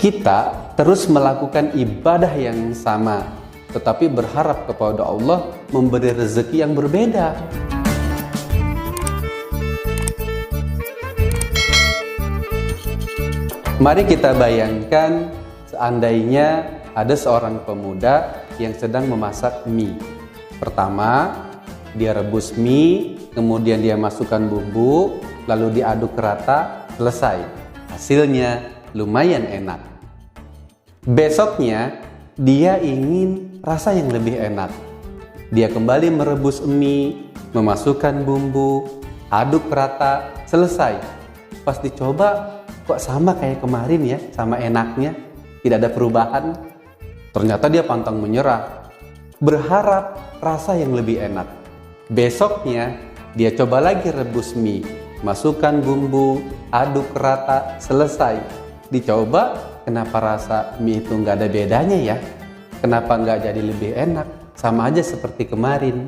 Kita terus melakukan ibadah yang sama, tetapi berharap kepada Allah memberi rezeki yang berbeda. Mari kita bayangkan seandainya ada seorang pemuda yang sedang memasak mie. Pertama, dia rebus mie, kemudian dia masukkan bumbu, lalu diaduk rata, selesai. Hasilnya lumayan enak. Besoknya, dia ingin rasa yang lebih enak. Dia kembali merebus mie, memasukkan bumbu, aduk rata, selesai. Pas dicoba, kok sama kayak kemarin ya, sama enaknya, tidak ada perubahan. Ternyata dia pantang menyerah, berharap rasa yang lebih enak. Besoknya dia coba lagi rebus mie, masukkan bumbu, aduk rata, selesai. Dicoba, kenapa rasa mie itu nggak ada bedanya ya? Kenapa nggak jadi lebih enak? Sama aja seperti kemarin.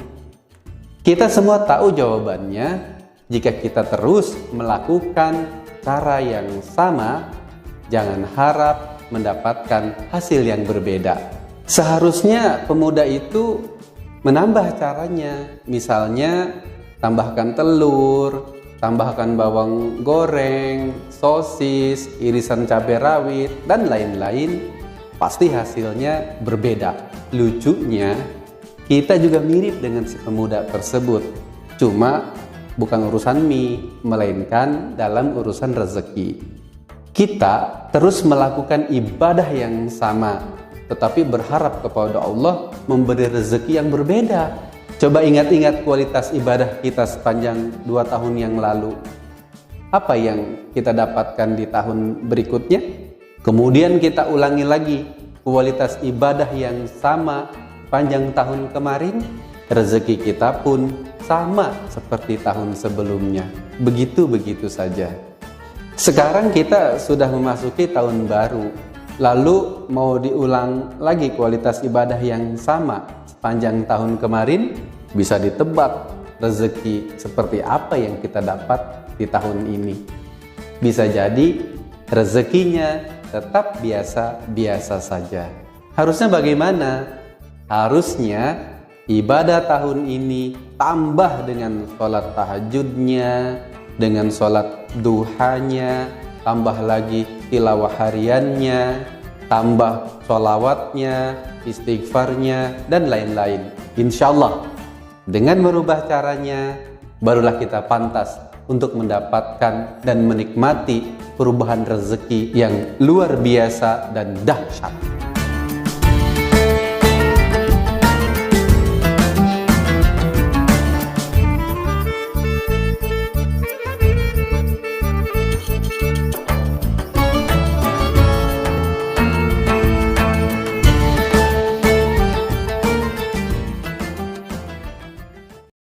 Kita semua tahu jawabannya. Jika kita terus melakukan cara yang sama, jangan harap mendapatkan hasil yang berbeda. Seharusnya pemuda itu menambah caranya. Misalnya, tambahkan telur, tambahkan bawang goreng, sosis, irisan cabai rawit, dan lain-lain. Pasti hasilnya berbeda. Lucunya, kita juga mirip dengan si pemuda tersebut. Cuma bukan urusan mie, melainkan dalam urusan rezeki. Kita terus melakukan ibadah yang sama, tetapi berharap kepada Allah memberi rezeki yang berbeda. Coba ingat-ingat kualitas ibadah kita sepanjang 2 tahun yang lalu. Apa yang kita dapatkan di tahun berikutnya? Kemudian kita ulangi lagi kualitas ibadah yang sama panjang tahun kemarin, rezeki kita pun sama seperti tahun sebelumnya. Begitu-begitu saja. Sekarang kita sudah memasuki tahun baru. Lalu mau diulang lagi kualitas ibadah yang sama sepanjang tahun kemarin? Bisa ditebak rezeki seperti apa yang kita dapat di tahun ini. Bisa jadi rezekinya tetap biasa-biasa saja. Harusnya bagaimana? Harusnya ibadah tahun ini tambah dengan sholat tahajudnya, dengan sholat duhanya, tambah lagi tilawah hariannya, tambah sholawatnya, istighfarnya, dan lain-lain. Insya Allah, dengan merubah caranya, barulah kita pantas untuk mendapatkan dan menikmati perubahan rezeki yang luar biasa dan dahsyat.